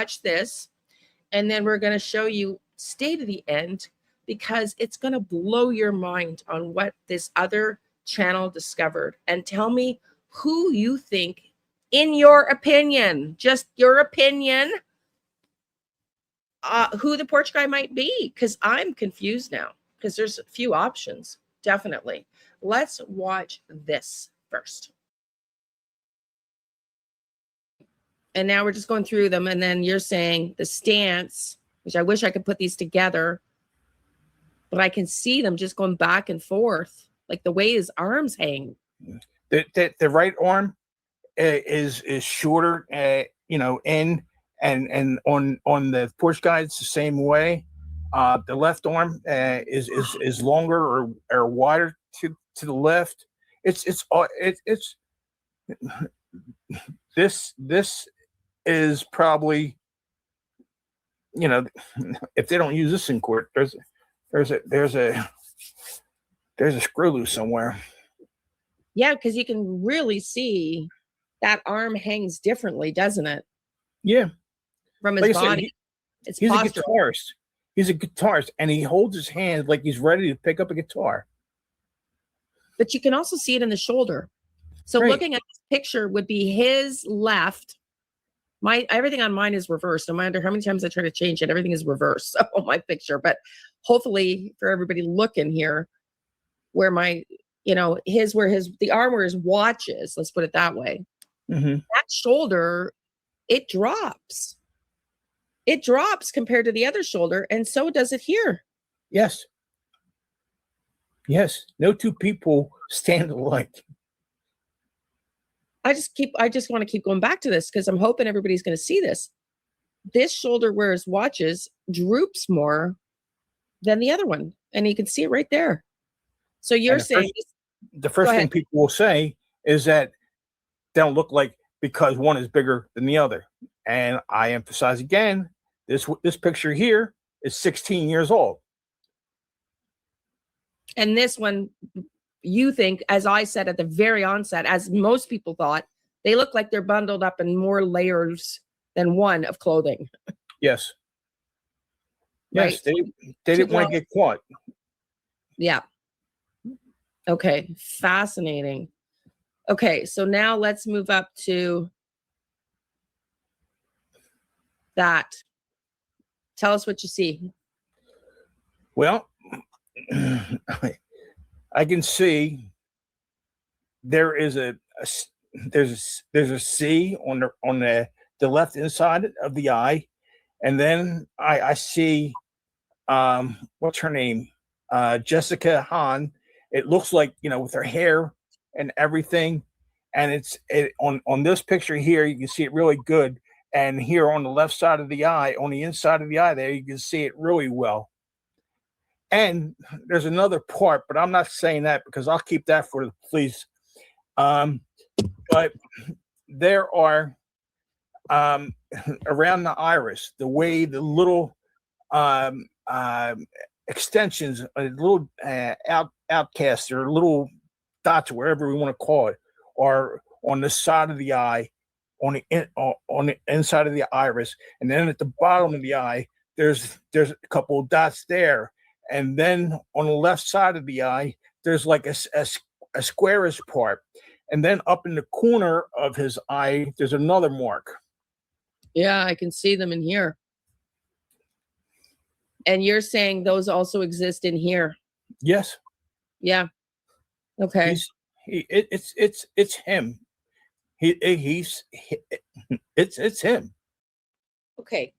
watch this, and then we're going to show you stay to the end, because it's going to blow your mind on what this other channel discovered. And tell me who you think, in your opinion, just your opinion, who the porch guy might be, because I'm confused now, because there's a few options. Definitely. Let's watch this first. And now we're just going through them, and then you're saying the stance, which I wish I could put these together, but I can see them just going back and forth, like the way his arms hang. The right arm is shorter, and on the porch guy it's the same way. The left arm is longer or wider to the left. It's this is probably, if they don't use this in court, there's a screw loose somewhere. Yeah, because you can really see that arm hangs differently, doesn't it? Yeah, from his body. He's a guitarist. He's a guitarist, and he holds his hand like he's ready to pick up a guitar. But you can also see it in the shoulder. So right. Looking at this picture would be his left. Everything on mine is reversed. No matter how many times I try to change it, everything is reversed on my picture. But hopefully for everybody looking here, where the arm where his watch is, let's put it that way. Mm-hmm. That shoulder, it drops. It drops compared to the other shoulder, and so does it here. Yes. Yes. No two people stand alike. I just want to keep going back to this, because I'm hoping everybody's going to see this. This shoulder where his watch is droops more than the other one, and you can see it right there. So you're saying the first thing people will say is that they don't look like, because one is bigger than the other. And I emphasize again, this picture here is 16 years old. And this one, you think, as I said at the very onset, as most people thought, they look like they're bundled up in more layers than one of clothing. Yes. Right? Yes, they didn't want to get caught. Yeah. Okay, fascinating. Okay, so now let's move up to that. Tell us what you see. Well, I can see there is there's a C on the left inside of the eye, and then I see what's her name, Jessica Hahn. It looks like, with her hair and everything, and on this picture here you can see it really good, and here on the left side of the eye, on the inside of the eye there, you can see it really well. And there's another part, but I'm not saying that because I'll keep that for the police. But there are around the iris, the way the little extensions, little outcasts or little dots, wherever we want to call it, are on the side of the eye, on the inside of the iris, and then at the bottom of the eye, there's a couple of dots there. And then on the left side of the eye, there's like a squarish part. And then up in the corner of his eye, there's another mark. Yeah, I can see them in here. And you're saying those also exist in here? Yes. Yeah. Okay. It's him. It's him. Okay.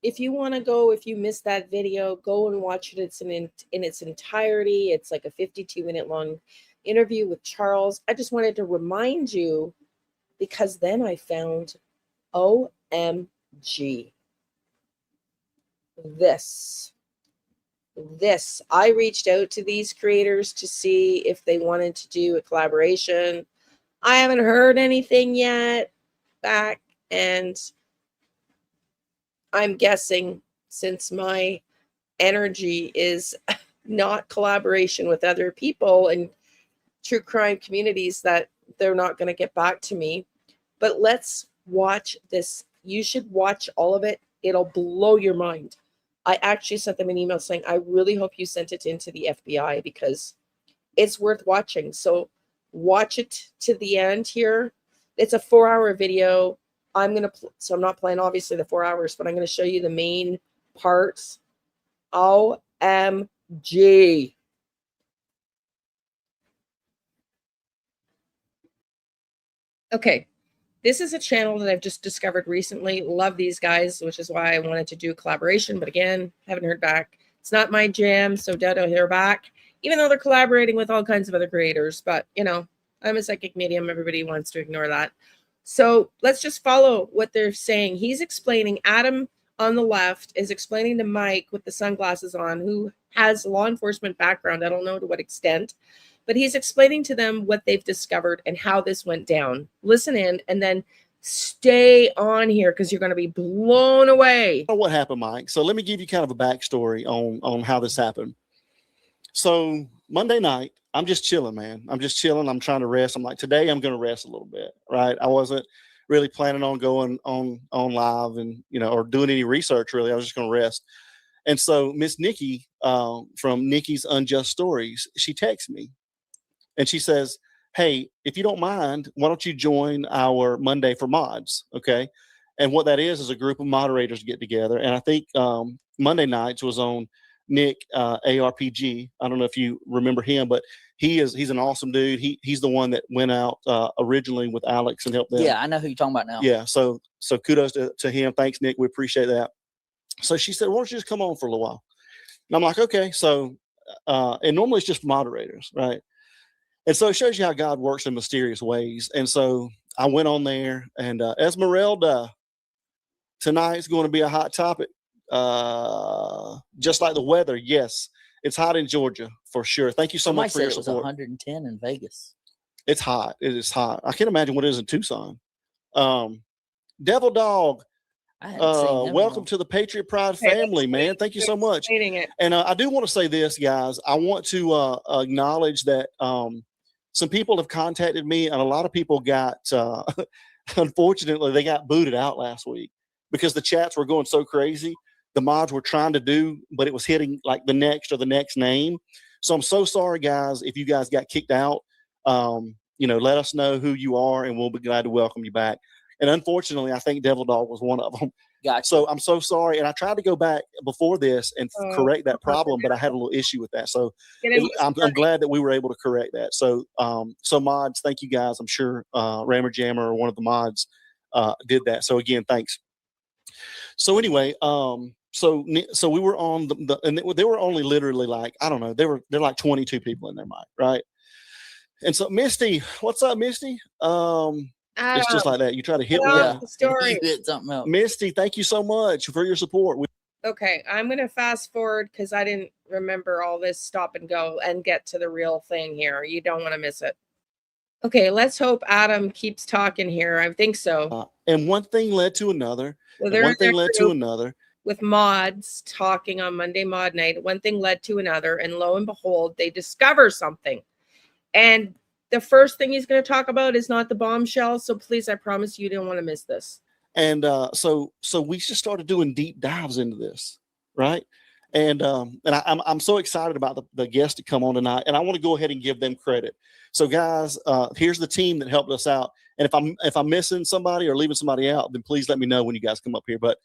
If you want to go, if you missed that video, go and watch it. It's in its entirety. It's like a 52-minute long interview with Charles. I just wanted to remind you, because then I found OMG. This. I reached out to these creators to see if they wanted to do a collaboration. I haven't heard anything yet back, and I'm guessing, since my energy is not collaboration with other people and true crime communities, that they're not going to get back to me. But let's watch this You should watch all of it. It'll blow your mind. I actually sent them an email saying, I really hope you sent it into the FBI because it's worth watching. So watch it to the end here. It's a 4-hour video. So I'm not playing obviously the 4 hours, but I'm going to show you the main parts. OMG. Okay. This is a channel that I've just discovered recently. Love these guys, which is why I wanted to do a collaboration. But again, haven't heard back. It's not my jam, so doubt I'll hear back, even though they're collaborating with all kinds of other creators. But, you know, I'm a psychic medium. Everybody wants to ignore that. So let's just follow what they're saying. He's explaining, Adam on the left is explaining to Mike with the sunglasses on, who has law enforcement background. I don't know to what extent. But he's explaining to them what they've discovered and how this went down. Listen in and then stay on here because you're going to be blown away. What happened, Mike? So let me give you kind of a backstory on how this happened. So Monday night, I'm just chilling, man. I'm just chilling. I'm trying to rest. I'm like, today I'm going to rest a little bit, right? I wasn't really planning on going on live and, you know, or doing any research really. I was just going to rest. And so Miss Nikki from Nikki's Unjust Stories, she texts me. And she says, hey, if you don't mind, why don't you join our Monday for Mods? Okay. And what that is a group of moderators get together. And I think Monday nights was on Nick ARPG. I don't know if you remember him, but he's an awesome dude. He's the one that went out originally with Alex and helped them. Yeah, I know who you're talking about now. Yeah. So kudos to him. Thanks, Nick. We appreciate that. So she said, why don't you just come on for a little while? And I'm like, okay. So, and normally it's just moderators, right? And so it shows you how God works in mysterious ways. And so I went on there and Esmeralda, tonight's going to be a hot topic. Just like the weather. Yes, it's hot in Georgia for sure. Thank you so much for your support. It was 110 in Vegas. It's hot. It is hot. I can't imagine what it is in Tucson. Devil Dog, welcome to the Patriot Pride family, man. Thank you so much. And I do want to say this, guys. I want to acknowledge that some people have contacted me, and a lot of people got, unfortunately, they got booted out last week because the chats were going so crazy. The mods were trying to do, but it was hitting like the next name. So I'm so sorry, guys, if you guys got kicked out. You know, let us know who you are, and we'll be glad to welcome you back. And unfortunately, I think Devil Dog was one of them. Gotcha. So I'm so sorry. And I tried to go back before this and correct that problem, but I had a little issue with that. So I'm glad that we were able to correct that. So, so mods, thank you guys. I'm sure Rammer Jammer or one of the mods did that. So again, thanks. So anyway, so we were on and they were only literally like, I don't know, they're like 22 people in there, Mike, right? And so Misty, what's up, Misty? It's just like that. You try to hit the story. You hit something else. Misty, thank you so much for your support. Okay, I'm going to fast forward because I didn't remember all this stop and go and get to the real thing here. You don't want to miss it. Okay, let's hope Adam keeps talking here. I think so. And one thing led to another. Well, one thing led to another. With mods talking on Monday mod night, one thing led to another. And lo and behold, they discover something. And the first thing he's going to talk about is not the bombshell. So please, I promise you don't want to miss this. And so we just started doing deep dives into this, right? And I'm so excited about the guests to come on tonight, and I want to go ahead and give them credit. So guys, here's the team that helped us out. And if I'm missing somebody or leaving somebody out, then please let me know when you guys come up here. But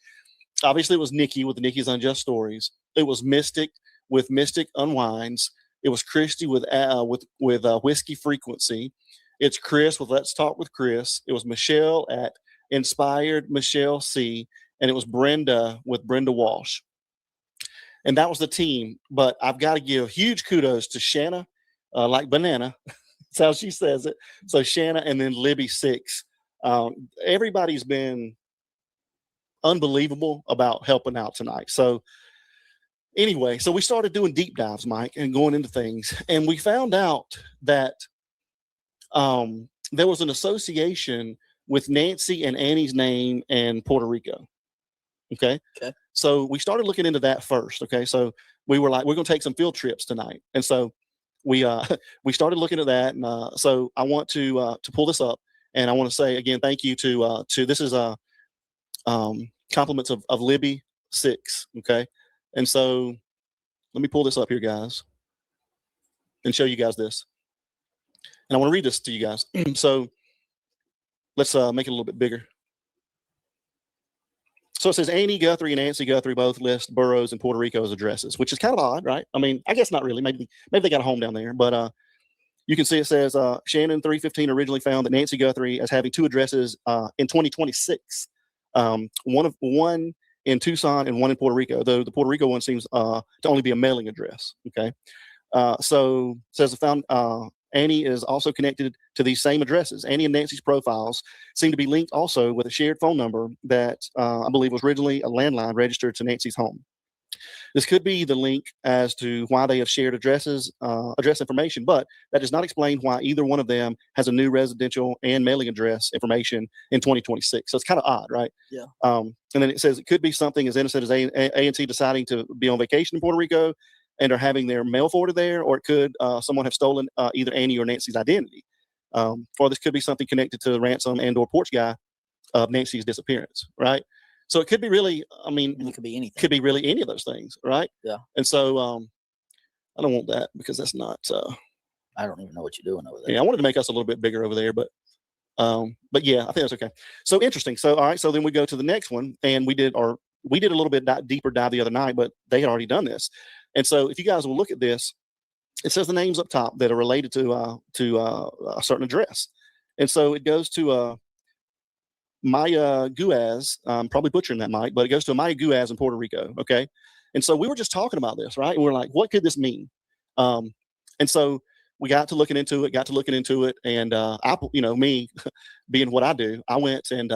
obviously it was Nikki with Nikki's Unjust Stories. It was Mystic with Mystic Unwinds. It was Christy with Whiskey Frequency. It's Chris with Let's Talk with Chris. It was Michelle at Inspired Michelle C. And it was Brenda with Brenda Walsh. And that was the team. But I've got to give huge kudos to Shanna, like banana. That's how she says it. So Shanna and then Libby 6. Everybody's been unbelievable about helping out tonight. So anyway, so we started doing deep dives, Mike, and going into things. And we found out that there was an association with Nancy and Annie's name and Puerto Rico. Okay. So we started looking into that first. Okay. So we were like, we're going to take some field trips tonight. And so we started looking at that. And so I want to pull this up, and I want to say again, thank you to this is compliments of Libby 6. Okay. And so let me pull this up here, guys, and show you guys this. And I want to read this to you guys. So let's make it a little bit bigger. So it says Annie Guthrie and Nancy Guthrie both list boroughs in Puerto Rico as addresses, which is kind of odd, right? I mean, I guess not really. Maybe they got a home down there, but you can see it says Shannon 315 originally found that Nancy Guthrie as having 2 addresses in 2026, one in Tucson and one in Puerto Rico. Though the Puerto Rico one seems to only be a mailing address. Okay, so it says the found Annie is also connected to these same addresses. Annie and Nancy's profiles seem to be linked also with a shared phone number that I believe was originally a landline registered to Nancy's home. This could be the link as to why they have shared address information, but that does not explain why either one of them has a new residential and mailing address information in 2026. So it's kind of odd, right? Yeah. And then it says it could be something as innocent as A&T deciding to be on vacation in Puerto Rico and are having their mail forwarded there, or it could someone have stolen either Annie or Nancy's identity. Or this could be something connected to the ransom and or Porch guy of Nancy's disappearance, right? So it could be really, I mean, And it could be anything. Could be really any of those things, right? Yeah. And so I don't want that because that's not. I don't even know what you're doing over there. Yeah, I wanted to make us a little bit bigger over there, but yeah, I think that's okay. So interesting. So all right, so then we go to the next one, and we did a little bit deeper dive the other night, but they had already done this. And so if you guys will look at this, it says the names up top that are related to a certain address, and so it goes to Maya Guaz, probably butchering that, Mike, but it goes to Maya Guaz in Puerto Rico. Okay. And so we were just talking about this, right? And we're like, what could this mean? And so we got to looking into it. And me being what I do, I went and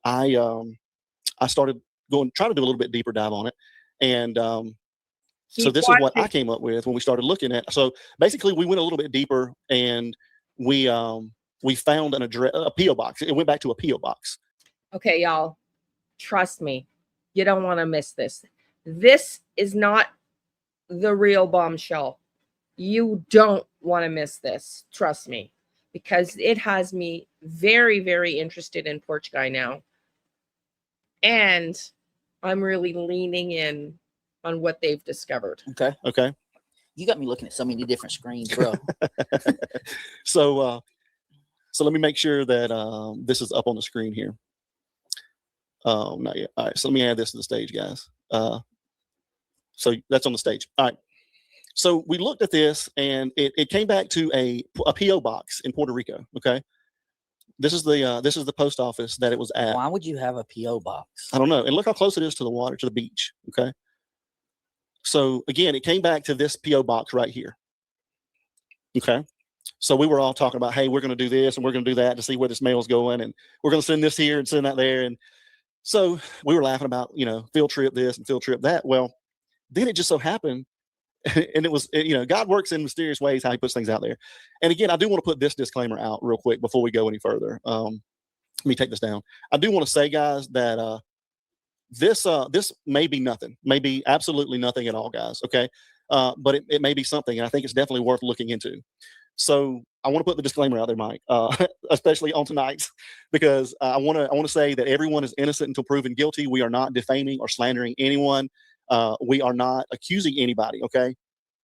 I started trying to do a little bit deeper dive on it. And so this is what I came up with when we started looking at. So basically we went a little bit deeper and we found an address, a P.O. box. It went back to a P.O. box. Okay, y'all, trust me. You don't want to miss this. This is not the real bombshell. You don't want to miss this. Trust me, because it has me very, very interested in Porch Guy now. And I'm really leaning in on what they've discovered. Okay. You got me looking at so many different screens, bro. So let me make sure that this is up on the screen here. Not yet. All right. So let me add this to the stage, guys. So that's on the stage. All right. So we looked at this and it came back to a P.O. box in Puerto Rico. Okay. This is the post office that it was at. Why would you have a P.O. box? I don't know. And look how close it is to the water, to the beach. Okay. So again, it came back to this P.O. box right here. Okay. So we were all talking about, hey, we're going to do this and we're going to do that to see where this mail is going. And we're going to send this here and send that there. And so we were laughing about, field trip this and field trip that. Well, then it just so happened, and it was, God works in mysterious ways, how he puts things out there. And again, I do want to put this disclaimer out real quick before we go any further. Let me take this down. I do want to say, guys, that this may be nothing, maybe absolutely nothing at all, guys. Okay. But it may be something, and I think it's definitely worth looking into. So I want to put the disclaimer out there, Mike, especially on tonight, because I want to say that everyone is innocent until proven guilty. We are not defaming or slandering anyone. We are not accusing anybody. Okay.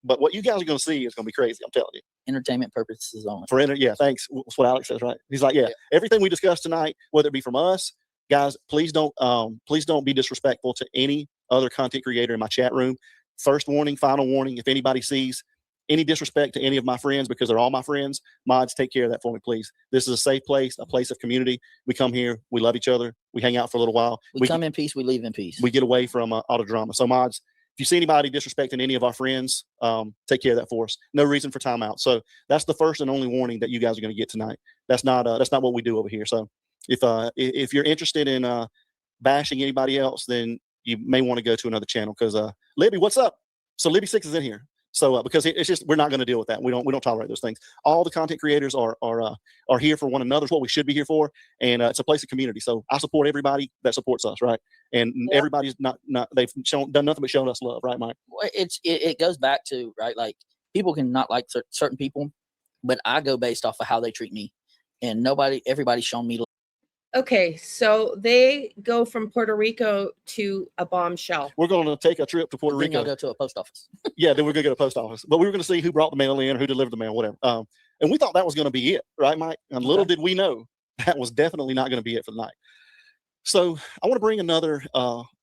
But what you guys are going to see is going to be crazy. I'm telling you. Entertainment purposes only. Yeah. Thanks. That's what Alex says, right? He's like, yeah, everything we discussed tonight, whether it be from us, guys, please don't be disrespectful to any other content creator in my chat room. First warning, final warning. If anybody sees any disrespect to any of my friends, because they're all my friends, mods, take care of that for me, please. This is a safe place, a place of community. We come here, we love each other, we hang out for a little while. We come in peace, we leave in peace. We get away from auto drama. So mods, if you see anybody disrespecting any of our friends, take care of that for us. No reason for timeout. So that's the first and only warning that you guys are going to get tonight. That's not what we do over here. So if you're interested in bashing anybody else, then you may want to go to another channel, because Libby, what's up? So Libby 6 is in here. So because it's just, we're not going to deal with that. We don't tolerate those things. All the content creators are here for one another. It's what we should be here for, and it's a place of community. So I support everybody that supports us, right? And everybody's not they've done nothing but shown us love, right, Mike? Well, it goes back to, right, like, people can not like certain people, but I go based off of how they treat me, and everybody's shown me love. Okay, so they go from Puerto Rico to a bombshell. We're going to take a trip to Puerto Then you'll Rico. go to a post office. Yeah, then we're going to go to the post office. But we were going to see who brought the mail in, who delivered the mail, whatever. And we thought that was going to be it, right, Mike? And little did we know that was definitely not going to be it for the night. So I want to bring another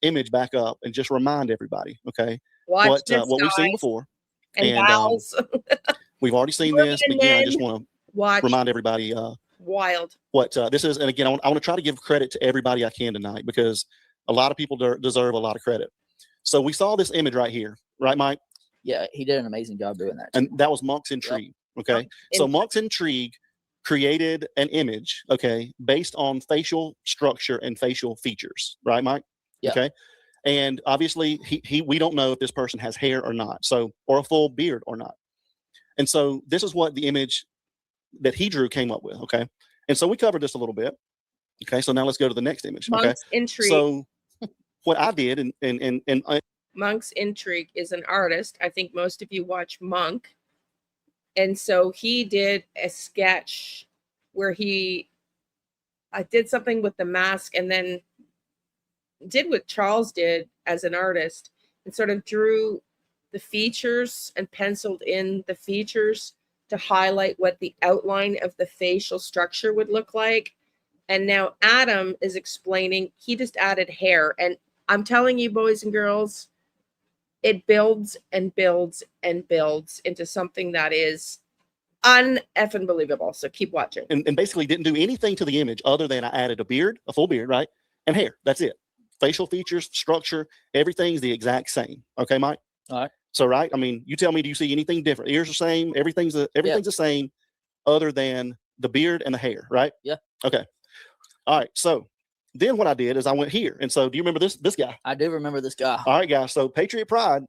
image back up and just remind everybody, okay, Watch this, what we've seen guys before. and gals. We've already seen Women this. But and again, I men. just want to Watch remind everybody wild. what this is. And again, I want to try to give credit to everybody I can tonight, because a lot of people deserve a lot of credit. So we saw this image right here, right, Mike? Yeah, he did an amazing job doing that. And that was Monk's Intrigue. Okay. So Monk's Intrigue created an image, okay, based on facial structure and facial features, right, Mike? Yeah. Okay. And obviously we don't know if this person has hair or not, so, or a full beard or not. And so this is what the image that he drew came up with. Okay. And so we covered this a little bit. Okay. So now let's go to the next image. Okay. Monk's Intrigue. So what I did and Monk's Intrigue is an artist. I think most of you watch Monk. And so he did a sketch where I did something with the mask and then did what Charles did as an artist and sort of drew the features and penciled in the features to highlight what the outline of the facial structure would look like. And now Adam is explaining, he just added hair. And I'm telling you, boys and girls, it builds and builds and builds into something that is uneffing believable. So keep watching. And basically didn't do anything to the image other than I added a beard, a full beard, right? And hair. That's it. Facial features, structure, everything's the exact same. Okay, Mike? All right. So, right. I mean, you tell me, do you see anything different? Ears the same. Everything's the same other than the beard and the hair, right? Yeah. Okay. All right. So then what I did is I went here. And so do you remember this guy? I do remember this guy. All right, guys. So Patriot Pride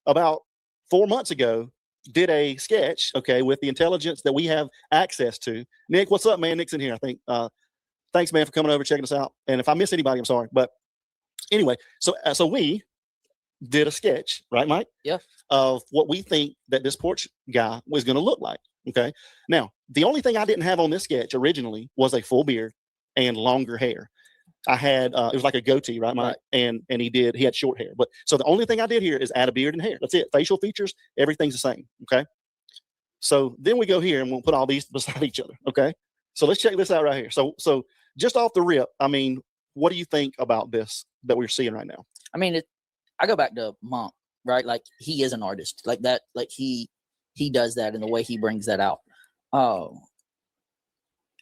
about 4 months ago did a sketch, okay, with the intelligence that we have access to. Nick, what's up, man? Nick's in here, I think. Thanks, man, for coming over, checking us out. And if I miss anybody, I'm sorry. But anyway, so we did a sketch, right, Mike? Yeah. Of what we think that this Porch guy was going to look like. Okay. Now, the only thing I didn't have on this sketch originally was a full beard and longer hair. I had it was like a goatee, right, Mike? Right. And he had short hair. But so the only thing I did here is add a beard and hair. That's it. Facial features, everything's the same. Okay. So then we go here and we'll put all these beside each other. Okay. So let's check this out right here. So just off the rip, I mean, what do you think about this that we're seeing right now? I mean, I go back to Monk, right? Like he is an artist like that. Like he does that in the way he brings that out. Oh,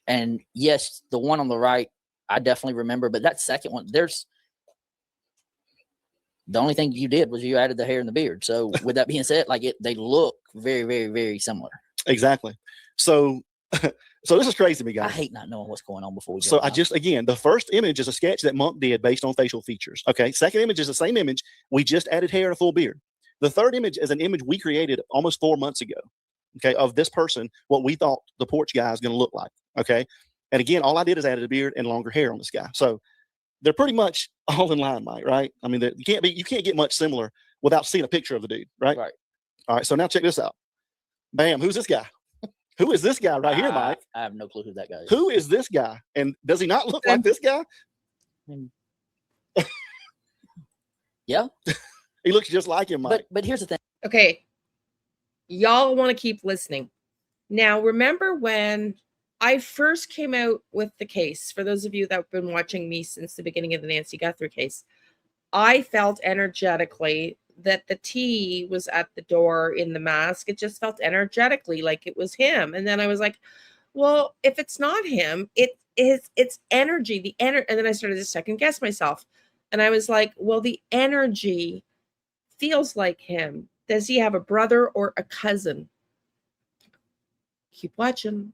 and yes, the one on the right, I definitely remember, but that second one, the only thing you did was you added the hair and the beard. So with that being said, they look very, very, very similar. Exactly. So this is crazy to me, guys. I hate not knowing what's going on before we go. So again, the first image is a sketch that Monk did based on facial features. Okay. Second image is the same image. We just added hair and a full beard. The third image is an image we created almost 4 months ago. Okay. Of this person, what we thought the Porch guy is going to look like. Okay. And again, all I did is added a beard and longer hair on this guy. So they're pretty much all in line, Mike, right? I mean, you can't get much similar without seeing a picture of the dude, right? Right. All right. So now check this out. Bam. Who's this guy? Who is this guy right here, Mike? I have no clue who that guy is. Who is this guy? And does he not look like this guy? Yeah. He looks just like him, Mike. But here's the thing. Okay. Y'all want to keep listening. Now, remember when I first came out with the case, for those of you that have been watching me since the beginning of the Nancy Guthrie case, I felt energetically that the T was at the door in the mask. It just felt energetically like it was him. And then I was like, well, if it's not him, it's energy, and then I started to second guess myself. And I was like, well, the energy feels like him. Does he have a brother or a cousin? Keep watching.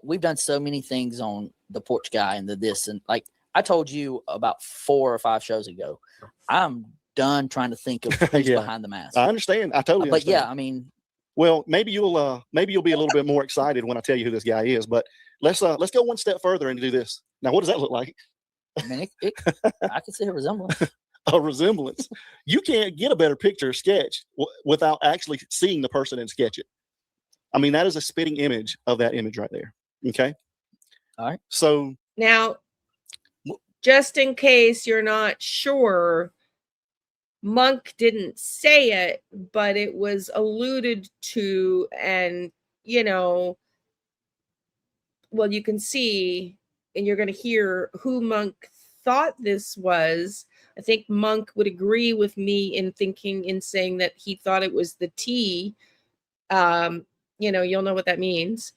We've done so many things on the Porch guy and this, and like I told you about 4 or 5 shows ago, I'm done trying to think of who's behind the mask. I understand. I totally understand. But yeah, I mean, well, maybe you'll be a little bit more excited when I tell you who this guy is. But let's go one step further and do this. Now, what does that look like? I mean, I can see a resemblance. A resemblance. You can't get a better picture sketch without actually seeing the person and sketch it. I mean, that is a spitting image of that image right there. Okay. All right. So Now, just in case you're not sure, Monk didn't say it, but it was alluded to, and well, you can see, and you're going to hear who Monk thought this was. I think Monk would agree with me in saying that he thought it was the T. You'll know what that means,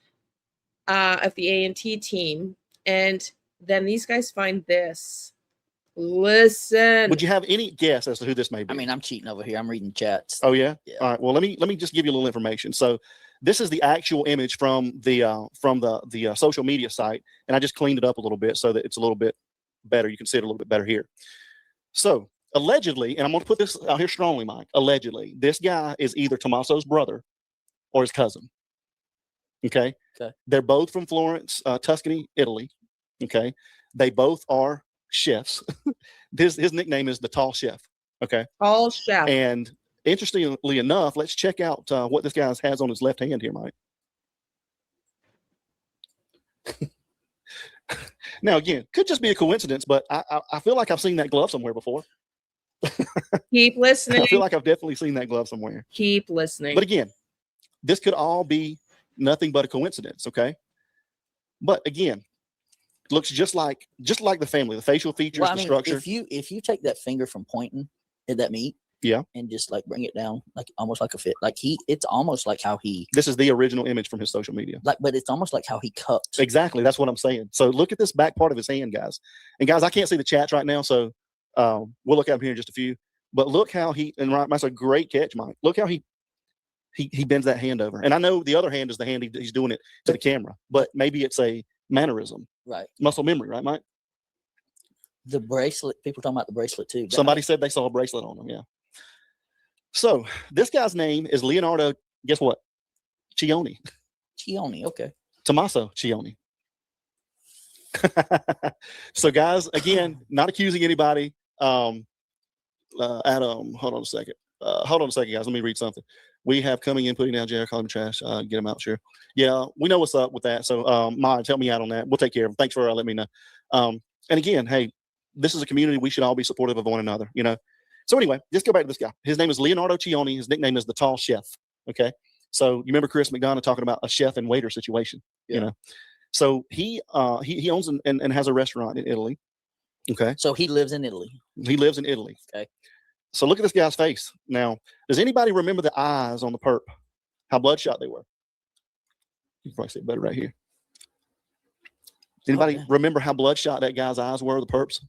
of the A&T team. And then these guys find this. Listen. would you have any guess as to who this may be? I mean, I'm cheating over here. I'm reading chats. Oh yeah? Yeah. All right. Well, let me just give you a little information. So this is the actual image from the social media site, and I just cleaned it up a little bit so that it's a little bit better. You can see it a little bit better here. So allegedly, and I'm going to put this out here strongly, Mike. Allegedly, this guy is either Tommaso's brother or his cousin. Okay. They're both from Florence, Tuscany, Italy. Okay. They both are chefs. His nickname is the Tall Chef. Okay. Tall Chef. And interestingly enough, let's check out what this guy has on his left hand here, Mike. Now, again, could just be a coincidence, but I feel like I've seen that glove somewhere before. Keep listening. I feel like I've definitely seen that glove somewhere. Keep listening. But again, this could all be nothing but a coincidence, okay? But again, looks just like the family, the facial features, Well, I the mean, structure. if you take that finger from pointing at that meat, Yeah, and just like bring it down, like almost like a fit, like it's almost like how he, this is the original image from his social media. like, but it's almost like how he cut. Exactly, that's what I'm saying. So look at this back part of his hand, guys. And guys, I can't see the chats right now, so we'll look up here in just a few. But look how that's a great catch, Mike. Look how he bends that hand over. And I know the other hand is the hand he's doing it to the camera, but maybe it's a mannerism, Right. muscle memory, right, Mike? The bracelet, people talking about the bracelet too. Somebody said they saw a bracelet on him. Yeah. So this guy's name is Leonardo. Guess what? Cioni. Cioni. Okay. Tommaso Cioni. So guys, again, not accusing anybody. Adam, hold on a second. Guys. Let me read something. We have coming in, putting down JR, calling him trash. Get him out, sure. Yeah, we know what's up with that. So, Maj, help me out on that. We'll take care of him. Thanks for letting me know. And again, hey, this is a community. We should all be supportive of one another, So anyway, just go back to this guy. His name is Leonardo Cioni. His nickname is the Tall Chef. Okay. So you remember Chris McDonough talking about a chef and waiter situation, So he owns and has a restaurant in Italy. Okay. So he lives in Italy. He lives in Italy. Okay. So look at this guy's face. Now, does anybody remember the eyes on the perp? How bloodshot they were? You can probably see it better right here. Anybody remember how bloodshot that guy's eyes were, the perps?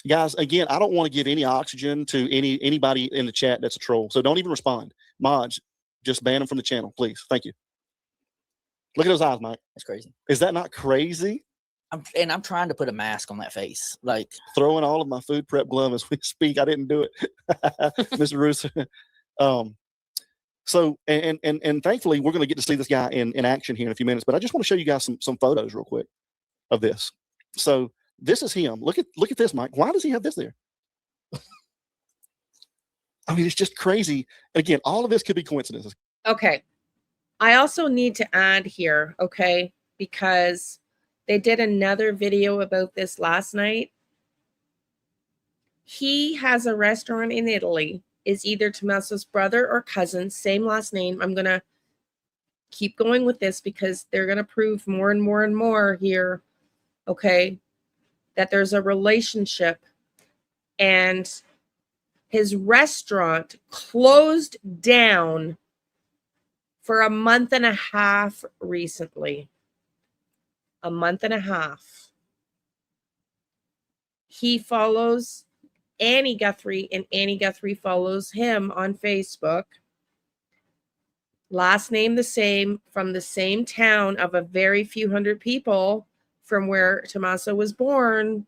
Guys, again, I don't want to give any oxygen to anybody in the chat that's a troll. So don't even respond. Maj, just ban them from the channel, please. Thank you. Look at those eyes, Mike. That's crazy. Is that not crazy? I'm trying to put a mask on that face. Like throwing all of my food prep glove as we speak. I didn't do it. Mr. Russo. So and thankfully we're going to get to see this guy in action here in a few minutes, but I just want to show you guys some photos real quick of this. So this is him. Look at this, Mike. Why does he have this there? I mean, it's just crazy. Again, all of this could be coincidences. Okay. I also need to add here, okay, because they did another video about this last night. He has a restaurant in Italy, is either Tommaso's brother or cousin, same last name. I'm going to keep going with this because they're going to prove more and more and more here, okay, that there's a relationship. And his restaurant closed down for a month and a half recently. A month and a half. He follows Annie Guthrie, and Annie Guthrie follows him on Facebook. Last name the same, from the same town of a very few hundred people from where Tommaso was born.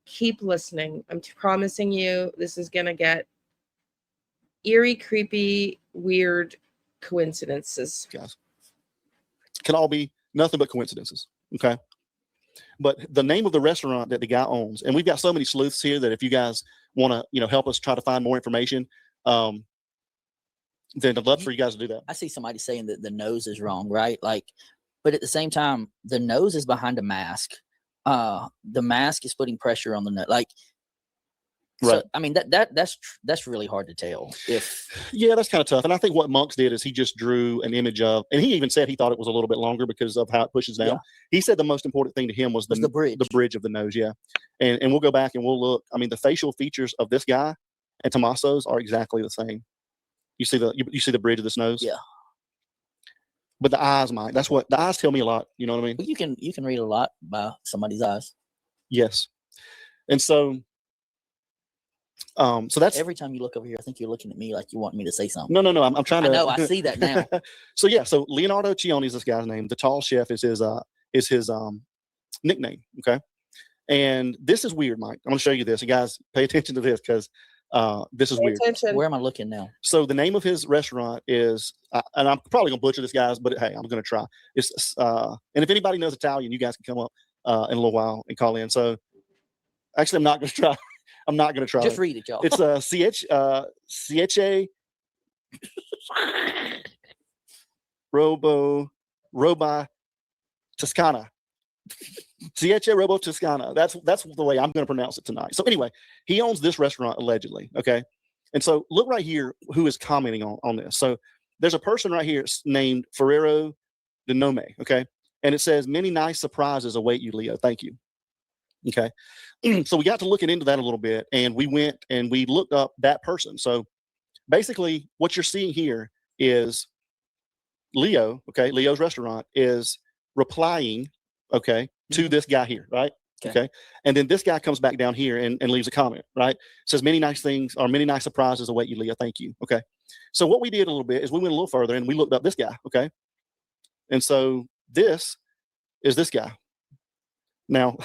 Keep listening. I'm promising you this is going to get eerie, creepy, weird coincidences. Guys, can all be nothing but coincidences. Okay. But the name of the restaurant that the guy owns, and we've got so many sleuths here that if you guys want to, help us try to find more information, then I'd love for you guys to do that. I see somebody saying that the nose is wrong, right? Like, but at the same time, the nose is behind a mask. The mask is putting pressure on the nose. Like, Right. so, I mean, that's really hard to tell. Yeah, that's kind of tough. And I think what Monks did is he just drew an image of, and he even said he thought it was a little bit longer because of how it pushes down. Yeah. He said the most important thing to him was the bridge. the bridge of the nose. Yeah. And we'll go back and we'll look. I mean, the facial features of this guy and Tommaso's are exactly the same. You see you see the bridge of this nose? Yeah. But the eyes, Mike, that's what the eyes tell me a lot. You know what I mean? You can read a lot by somebody's eyes. Yes. And so that's Every time you look over here, I think you're looking at me like you want me to say something. no. I'm trying to. I know. I see that now. So yeah. So Leonardo Cioni is this guy's name. The tall chef is his nickname. Okay. And this is weird, Mike. I'm going to show you this. You guys pay attention to this because this is weird. Where am I looking now? So the name of his restaurant is, and I'm probably going to butcher this, guys, but hey, I'm going to try. It's and if anybody knows Italian, you guys can come up in a little while and call in. So actually, I'm not going to try. I'm not going to try. Just read it, y'all. It's Siece Roba Toscana. Siece Robo Toscana. That's the way I'm going to pronounce it tonight. So anyway, he owns this restaurant allegedly. Okay. And so look right here who is commenting on this. So there's a person right here named Ferrero de Nome. Okay. And it says, many nice surprises await you, Leo. Thank you. Okay. So we got to looking into that a little bit, and we went and we looked up that person. So basically what you're seeing here is Leo, okay, Leo's restaurant is replying, okay, to this guy here, right? Okay. And then this guy comes back down here and leaves a comment, right? Says many nice things or many nice surprises await you, Leo. Thank you. Okay. So what we did a little bit is we went a little further and we looked up this guy. Okay. And so this is this guy. Now,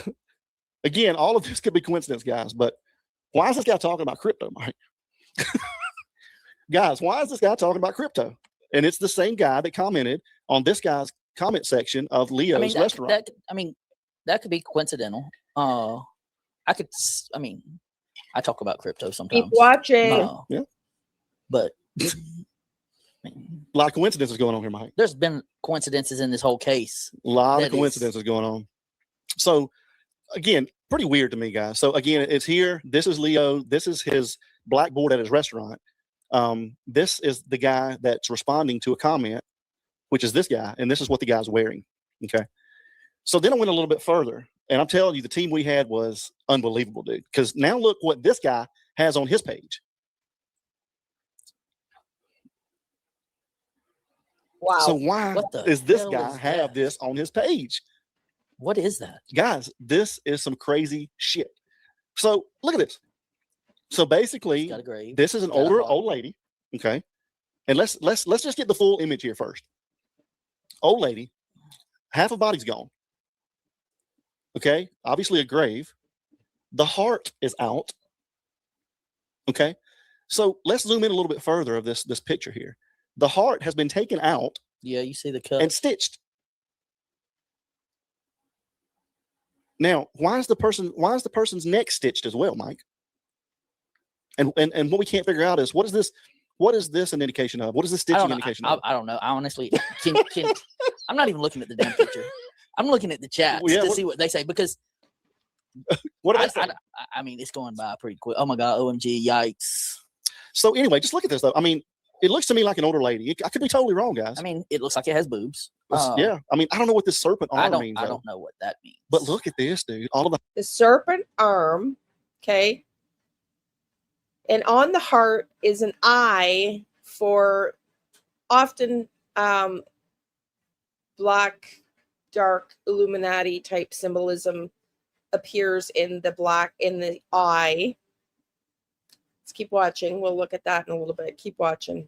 again, all of this could be coincidence, guys, but why is this guy talking about crypto, Mike? Guys, why is this guy talking about crypto? And it's the same guy that commented on this guy's comment section of Leo's restaurant. That could be coincidental. I talk about crypto sometimes. Keep watching. Yeah. But a lot of coincidences going on here, Mike. There's been coincidences in this whole case. A lot of coincidences going on. So again, pretty weird to me, guys. So again, it's here. This is Leo. This is his blackboard at his restaurant. This is the guy that's responding to a comment, which is this guy, and this is what the guy's wearing. Okay. So then I went a little bit further, and I'm telling you, the team we had was unbelievable, dude. Because now look what this guy has on his page. Wow. So why does this guy have this on his page? What is that? Guys, this is some crazy shit. So look at this. So basically, this is an old lady. Okay. And let's just get the full image here first. Old lady, half of body's gone. Okay. Obviously a grave. The heart is out. Okay. So let's zoom in a little bit further of this picture here. The heart has been taken out. Yeah, you see the cut. And stitched. Now, why is the person's neck stitched as well, Mike? And what we can't figure out is what is this an indication of? What is this stitching indication of? I don't know. I honestly can I'm not even looking at the damn picture. I'm looking at the chats to see what they say, because what do they say? I mean, it's going by pretty quick. Oh my God, OMG, yikes. So anyway, just look at this though. I mean, it looks to me like an older lady. I could be totally wrong, guys. I mean, it looks like it has boobs. Yeah. I mean, I don't know what this serpent arm means. I don't know what that means. But look at this, dude. All of the serpent arm, okay? And on the heart is an eye for often black, dark Illuminati type symbolism appears in the eye. Let's keep watching. We'll look at that in a little bit. Keep watching.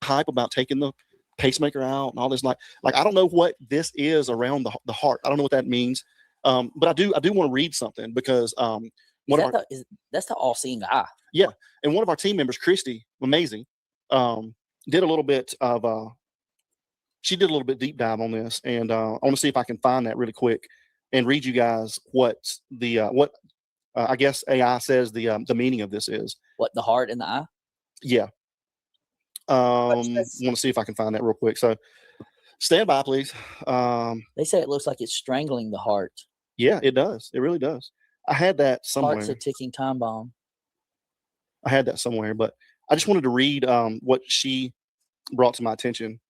Hype about taking the pacemaker out and all this, like I don't know what this is around the heart. I don't know what that means. But I do want to read something, because that's the all-seeing eye. Yeah. And one of our team members, Christy, amazing, did a little bit of she did a little bit deep dive on this, and I want to see if I can find that really quick and read you guys what I guess AI says the meaning of this is. What, the heart and the eye? Yeah. Want to see if I can find that real quick. So Stand by, please. They say it looks like it's strangling the heart. Yeah, it does. It really does. I had that somewhere. Heart's a ticking time bomb. I had that somewhere, but I just wanted to read what she brought to my attention.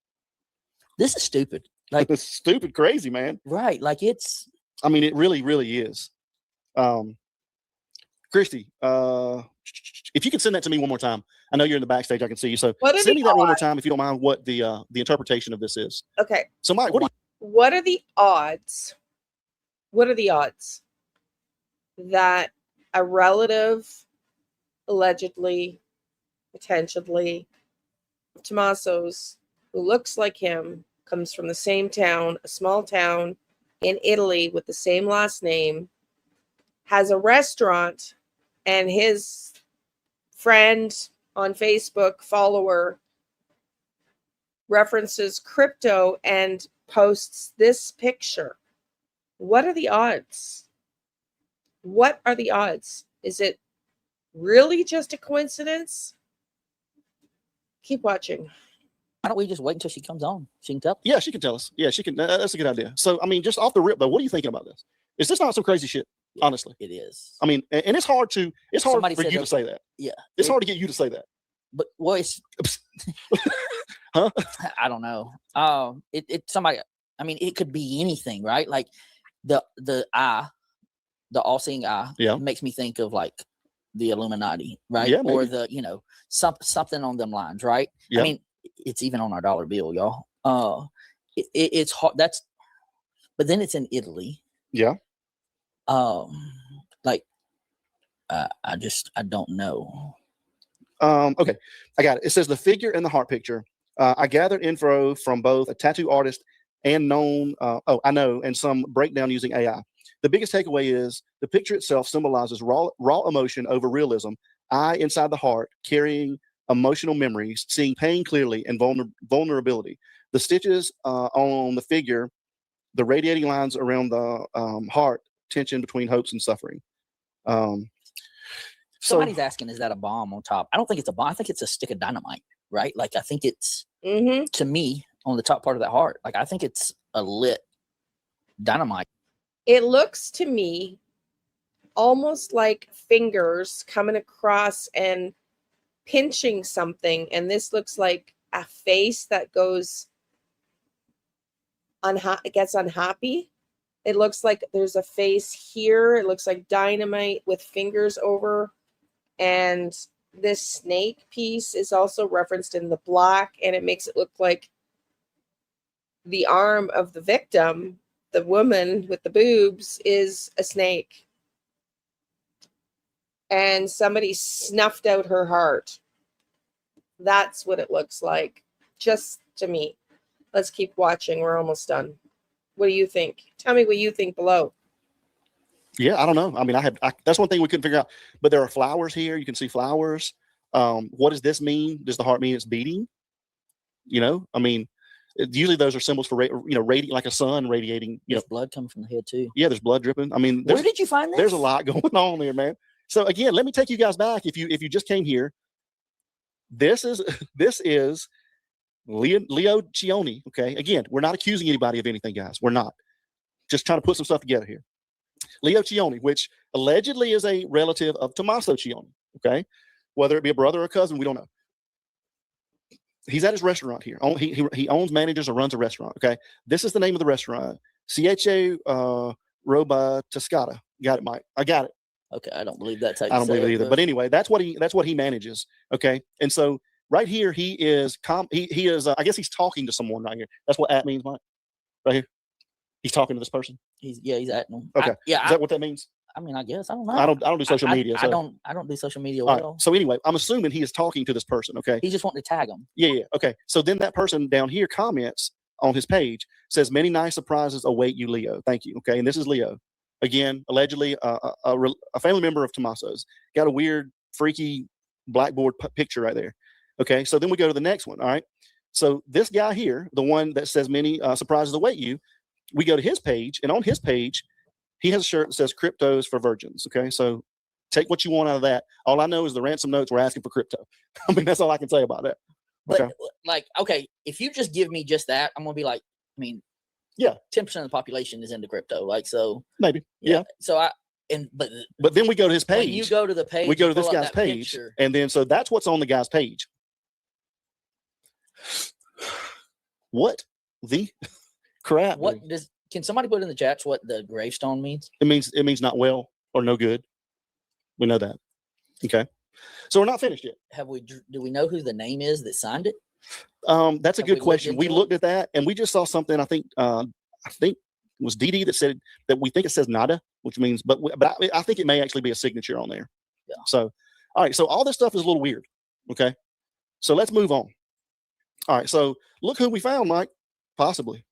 This is stupid. Like, It's stupid, crazy, man. right? Like it's. I mean, it really, really is. Christy, if you can send that to me one more time. I know you're in the backstage. I can see you. So send me that one more time if you don't mind. What the interpretation of this is. Okay. So, Mike, What are the odds? What are the odds that a relative, allegedly, potentially, Tommaso's, who looks like him, comes from the same town, a small town in Italy with the same last name, has a restaurant, and his friend on Facebook, follower, references crypto and posts this picture? What are the odds? What are the odds? Is it really just a coincidence? Keep watching. Why don't we just wait until she comes on? She can tell. Yeah, she can tell us. Yeah, she can. That's a good idea. So, I mean, just off the rip, though, what are you thinking about this? Is this not some crazy shit? Honestly, It is. I mean, and it's hard for Somebody you said to say that. Yeah. It's hard to get you to say that. But well, it's. Huh? I don't know. It somebody. I mean, it could be anything, right? Like the eye, the all-seeing eye. Yeah. Makes me think of like the Illuminati, right? Yeah, Or maybe. the something on them lines, right? Yeah. I mean, it's even on our dollar bill, y'all. It's hard. But then it's in Italy. Yeah. Like, I don't know. Okay, I got it. It says the figure and the heart picture. I gathered info from both a tattoo artist and and some breakdown using AI. The biggest takeaway is the picture itself symbolizes raw emotion over realism. Eye inside the heart, carrying emotional memories, seeing pain clearly, and vulnerability. The stitches on the figure, the radiating lines around the heart, tension between hopes and suffering. Somebody's asking, is that a bomb on top? I don't think it's a bomb. I think it's a stick of dynamite, right? Like, I think it's, to me, on the top part of that heart, like, I think it's a lit dynamite. It looks to me almost like fingers coming across and pinching something. And this looks like a face that goes gets unhappy. It looks like there's a face here. It looks like dynamite with fingers over. And this snake piece is also referenced in the black, and it makes it look like the arm of the victim, the woman with the boobs, is a snake. And somebody snuffed out her heart. That's what it looks like, just to me. Let's keep watching. We're almost done. What do you think? Tell me what you think below. Yeah, I don't know. I mean, that's one thing we couldn't figure out. But there are flowers here. You can see flowers. What does this mean? Does the heart mean it's beating? I mean, usually those are symbols for radiating, like a sun radiating. There's blood coming from the head too. Yeah, there's blood dripping. I mean, where did you find this? There's a lot going on there, man. So again, let me take you guys back. If you just came here, this is Leo Cioni. Okay, again, we're not accusing anybody of anything, guys. We're not. Just trying to put some stuff together here. Leo Cioni, which allegedly is a relative of Tommaso Cioni. Okay, whether it be a brother or a cousin, we don't know. He's at his restaurant here. He owns, manages, or runs a restaurant. Okay, this is the name of the restaurant. Ceche Roba Toscata. Got it, Mike? I got it. Okay, I don't believe that's how you I don't say believe it it, either. But anyway, that's what he manages. Okay, and so right here he is I guess he's talking to someone right here. That's what at means, Mike. Right here, he's talking to this person. He's at them. Okay, is that what that means? I mean, I guess I don't know. I don't do social media. I don't do social media well. Right. So anyway, I'm assuming he is talking to this person. Okay, he just wanted to tag him. Yeah. Okay. So then that person down here comments on his page, says, "Many nice surprises await you, Leo. Thank you." Okay, and this is Leo. Again, allegedly a family member of Tommaso's. Got a weird, freaky blackboard picture right there. Okay, so then we go to the next one. All right, so this guy here, the one that says many surprises await you, we go to his page, and on his page, he has a shirt that says "Cryptos for Virgins." Okay, so take what you want out of that. All I know is the ransom notes were asking for crypto. I mean, that's all I can say about that. But okay, if you just give me just that, I'm gonna be like, I mean, Yeah. 10% of the population is into crypto. Like, so Maybe. Yeah. So but then we go to his page. when you go to the page, we go to you this pull up guy's that page, picture. and then so that's what's on the guy's page. What the crap? Can somebody put in the chats what the gravestone means? It means not well or no good. We know that. Okay. So we're not finished yet. Do we know who the name is that signed it? That's a good question. We looked at that and we just saw something. I think it was DD that said that we think it says nada, which means, but I think it may actually be a signature on there. Yeah. So, all right. So all this stuff is a little weird. Okay. So let's move on. All right. So look who we found, Mike. Possibly.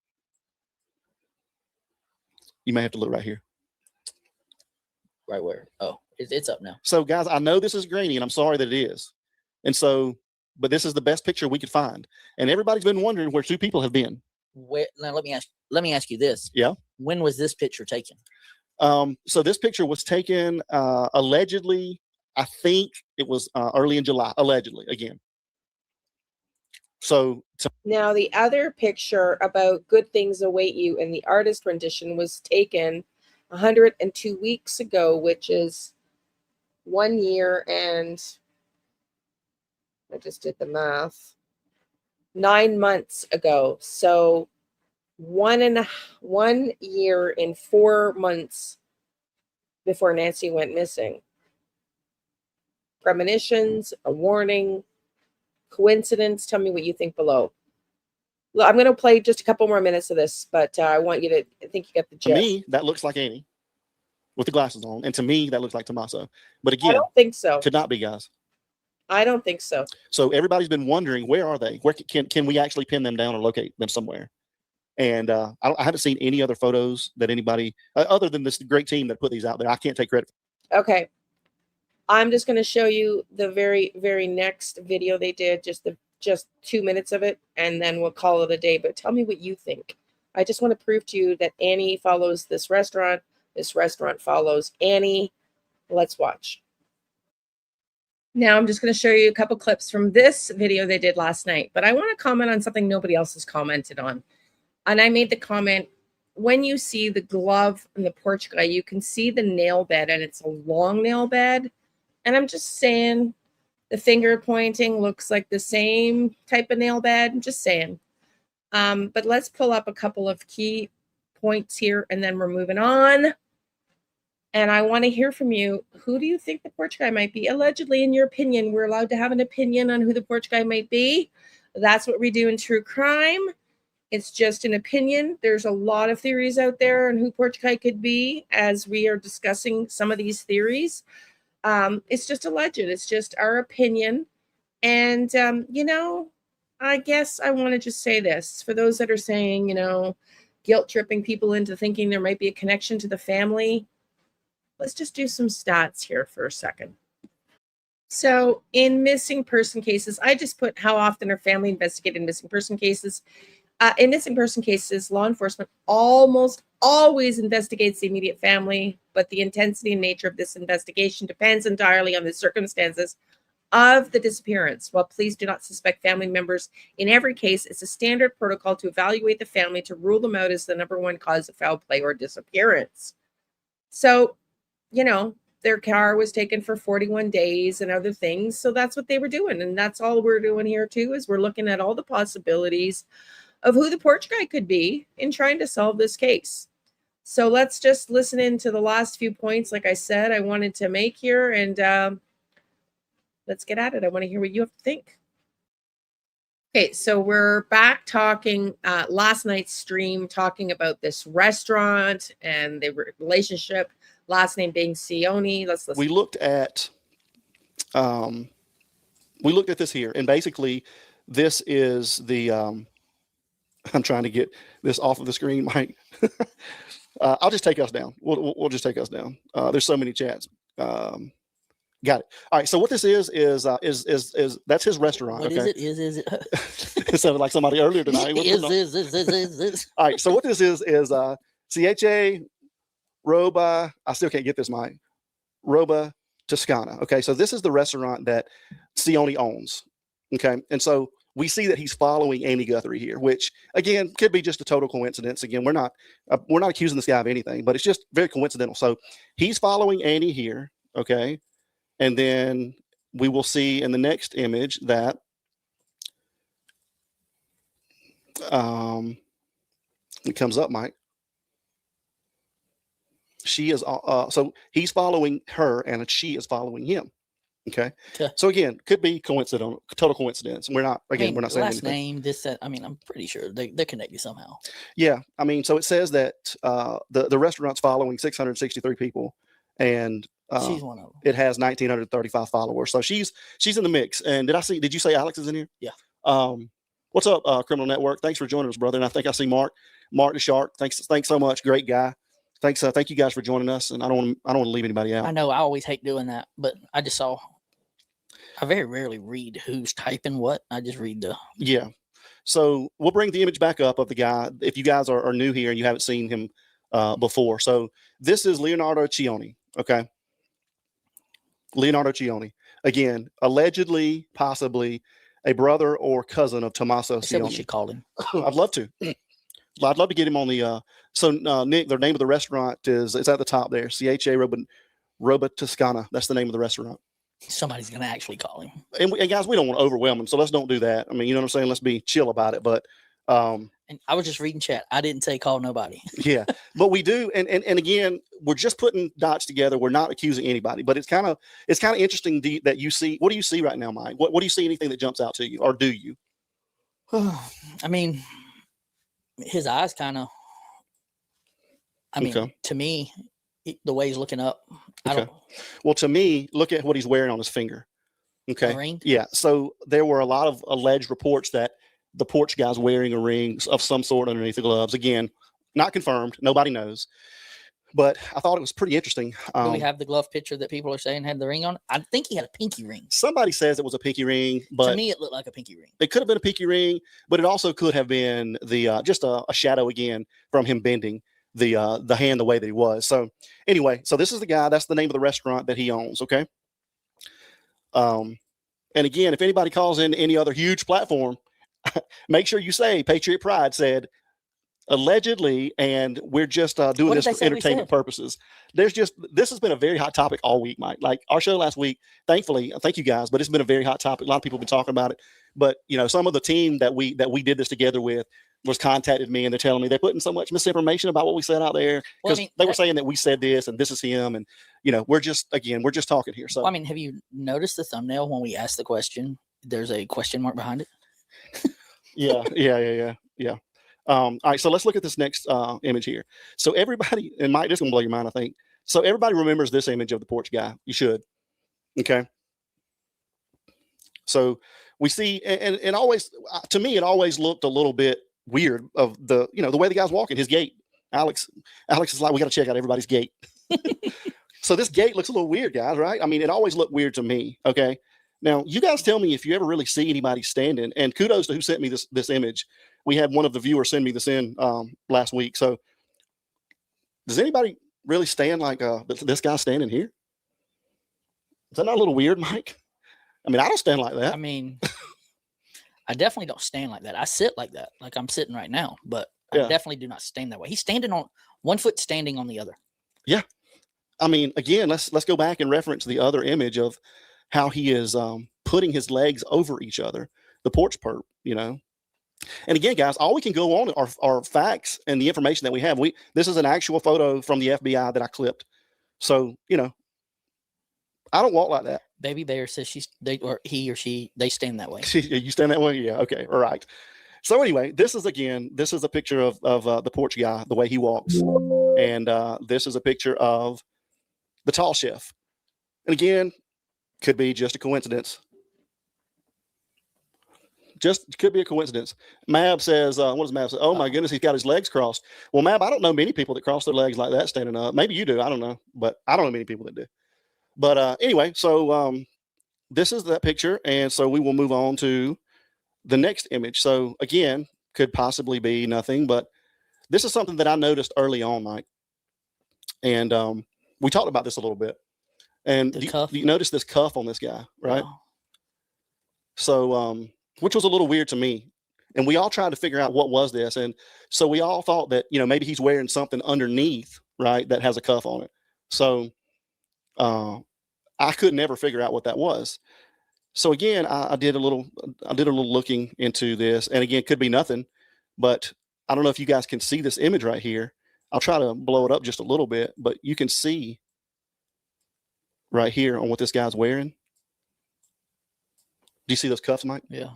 You may have to look right here. Right where? Oh, it's up now. So guys, I know this is grainy and I'm sorry that it is. And so, but this is the best picture we could find. And everybody's been wondering where two people have been. Now let me ask you this. Yeah. When was this picture taken? So this picture was taken allegedly, I think it was early in July, allegedly again. So now the other picture about good things await you in the artist rendition was taken 102 weeks ago, which is 1 year and I just did the math. 9 months ago. So 1 year and 4 months before Nancy went missing. Premonitions, a warning, coincidence. Tell me what you think below. Look, I'm going to play just a couple more minutes of this, but I want you to think you get the gist. To me, that looks like Annie with the glasses on. And to me, that looks like Tommaso. But again, I don't think so. Could not be, guys. I don't think so. So everybody's been wondering, where are they? Where can we actually pin them down or locate them somewhere? And I haven't seen any other photos that anybody, other than this great team that put these out there. I can't take credit. Okay. I'm just going to show you the very, very next video they did, just 2 minutes of it, and then we'll call it a day. But tell me what you think. I just want to prove to you that Annie follows this restaurant follows Annie. Let's watch. Now I'm just going to show you a couple clips from this video they did last night, but I want to comment on something nobody else has commented on. And I made the comment, when you see the glove and the porch guy, you can see the nail bed, and it's a long nail bed. And I'm just saying the finger pointing looks like the same type of nail bed. I'm just saying. But let's pull up a couple of key points here, and then we're moving on. And I want to hear from you. Who do you think the porch guy might be? Allegedly, in your opinion, we're allowed to have an opinion on who the porch guy might be. That's what we do in true crime. It's just an opinion. There's a lot of theories out there on who Porch Guy could be as we are discussing some of these theories. It's just alleged. It's just our opinion. And, I guess I want to just say this. For those that are saying, guilt tripping people into thinking there might be a connection to the family, let's just do some stats here for a second. So in missing person cases, I just put how often are family investigated missing person cases. In missing person cases, law enforcement almost always investigates the immediate family, but the intensity and nature of this investigation depends entirely on the circumstances of the disappearance. While police do not suspect family members in every case, it's a standard protocol to evaluate the family to rule them out as the number one cause of foul play or disappearance. So, their car was taken for 41 days and other things. So that's what they were doing. And that's all we're doing here too, is we're looking at all the possibilities of who the porch guy could be in trying to solve this case. So let's just listen into the last few points, like I said, I wanted to make here, and let's get at it. I want to hear what you have to think. Okay, so we're back talking last night's stream, talking about this restaurant and the relationship, last name being Sione. Let's listen. We looked at this here, and basically this is the I'm trying to get this off of the screen, Mike. I'll just take us down. We'll just take us down. There's so many chats. Got it. All right. So what this is that's his restaurant. What okay? Is it? It sounded like somebody earlier tonight. Is. All right. So what this is CHA Roba. I still can't get this, Mike. Roba Toscana. Okay. So this is the restaurant that Sione owns. Okay. And so we see that he's following Amy Guthrie here, which again could be just a total coincidence. Again, we're not accusing this guy of anything, but it's just very coincidental. So he's following Annie here, okay, and then we will see in the next image that it comes up, Mike. She is so he's following her, and she is following him. Okay. So again, could be coincidental, total coincidence. We're not we're not saying last anything. name, this, that. I mean, I'm pretty sure they're connected somehow. Yeah, I mean, so it says that the restaurant's following 663 people, and She's one of them. it has 1,935 followers. So she's in the mix. And did you say Alex is in here? Yeah. What's up, Criminal Network? Thanks for joining us, brother. And I think I see Mark the Shark. Thanks so much. Great guy. Thanks. Thank you guys for joining us. And I don't want to leave anybody out. I know I always hate doing that, but I just saw. I very rarely read who's typing what. I just read the. Yeah. So we'll bring the image back up of the guy if you guys are new here and you haven't seen him before. So this is Leonardo Cioni. Okay. Leonardo Cioni. Again, allegedly, possibly a brother or cousin of Tommaso I said we Cioni. should call him. I'd love to. I'd love to get him on the. So Nick, the name of the restaurant it's at the top there. CHA Roba Toscana. That's the name of the restaurant. Somebody's gonna actually call him. And guys, we don't want to overwhelm him, so let's don't do that. I mean, you know what I'm saying? Let's be chill about it. But and I was just reading chat. I didn't say call nobody. Yeah, but we do. And again, we're just putting dots together. We're not accusing anybody, but it's kind of interesting that you see. What do you see right now, Mike? What do you see? Anything that jumps out to you, or do you? I mean, his eyes kind of. I mean, Okay. To me, the way he's looking up. I Okay. don't. Well, to me, look at what he's wearing on his finger. Okay. A ring? Yeah. So there were a lot of alleged reports that the Porch guy's wearing a ring of some sort underneath the gloves. Again, not confirmed. Nobody knows. But I thought it was pretty interesting. Do we have the glove picture that people are saying had the ring on it? I think he had a pinky ring. Somebody says it was a pinky ring, but To me, it looked like a pinky ring. it could have been a pinky ring, but it also could have been the just a shadow again from him bending the hand the way that he was. So anyway, so this is the guy. That's the name of the restaurant that he owns. Okay. And again, if anybody calls in any other huge platform, make sure you say Patriot Pride said allegedly, and we're just doing What this did they for say we entertainment said? purposes. This has been a very hot topic all week, Mike. Like our show last week, thankfully, thank you guys, but it's been a very hot topic. A lot of people have been talking about it. But some of the team that we did this together with was contacted me, and they're telling me they're putting so much misinformation about what we said out there because they were saying that we said this and this is him, and we're just talking here. So Well, I mean, have you noticed the thumbnail when we asked the question? There's a question mark behind it. Yeah. All right, so let's look at this next image here. So everybody, and Mike, this is gonna blow your mind, I think. So everybody remembers this image of the Porch guy. You should. Okay. So we see, and always, to me, it always looked a little bit weird of the way the guy's walking, his gait. Alex is like, we got to check out everybody's gait. So this gait looks a little weird, guys, right? I mean, it always looked weird to me. Okay. Now, you guys tell me if you ever really see anybody standing, and kudos to who sent me this image. We had one of the viewers send me this in last week. So does anybody really stand like this guy standing here? Is that not a little weird, Mike? I mean, I don't stand like that. I mean, I definitely don't stand like that. I sit like that, like I'm sitting right now, but I definitely do not stand that way. He's standing on one foot, standing on the other. Yeah. I mean, again, let's go back and reference the other image of how he is putting his legs over each other, the porch perp, And again, guys, all we can go on are facts and the information that we have. This is an actual photo from the FBI that I clipped. So, I don't walk like that. Baby Bear says he or she stand that way. You stand that way? Yeah. Okay. All right. So anyway, this is a picture of the porch guy, the way he walks. And this is a picture of the tall chef. And again, could be just a coincidence. Just could be a coincidence. Mab says, what does Mab say? Oh my goodness, he's got his legs crossed. Well, Mab, I don't know many people that cross their legs like that standing up. Maybe you do. I don't know. But I don't know many people that do. But anyway, so this is that picture. And so we will move on to the next image. So again, could possibly be nothing, but this is something that I noticed early on, Mike. And we talked about this a little bit. And you notice this cuff on this guy, right? Wow. So which was a little weird to me. And we all tried to figure out what was this. And so we all thought that, maybe he's wearing something underneath, right, that has a cuff on it. So I could never figure out what that was. So again, I did a little looking into this, and again, could be nothing, but I don't know if you guys can see this image right here. I'll try to blow it up just a little bit, but you can see right here on what this guy's wearing. Do you see those cuffs, Mike? Yeah.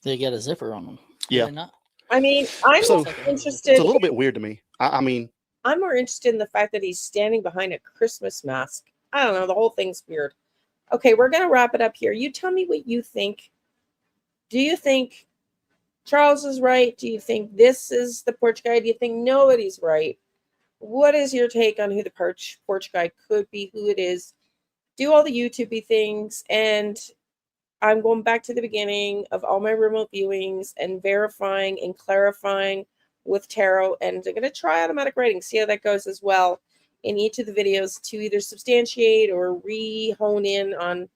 They got a zipper on them. Yeah. Not? I mean, I'm So, interested. It's a little bit weird to me. I mean, I'm more interested in the fact that he's standing behind a Christmas mask. I don't know. The whole thing's weird. Okay, we're going to wrap it up here. You tell me what you think. Do you think Charles is right? Do you think this is the Porch guy? Do you think nobody's right? What is your take on who the Porch guy could be, who it is? Do all the YouTube-y things. And I'm going back to the beginning of all my remote viewings and verifying and clarifying with tarot. And I'm going to try automatic writing, see how that goes as well in each of the videos to either substantiate or re-hone in on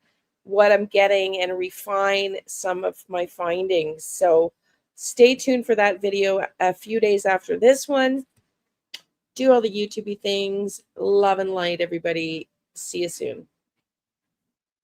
what I'm getting and refine some of my findings. So stay tuned for that video a few days after this one. Do all the YouTube-y things. Love and light, everybody. See you soon.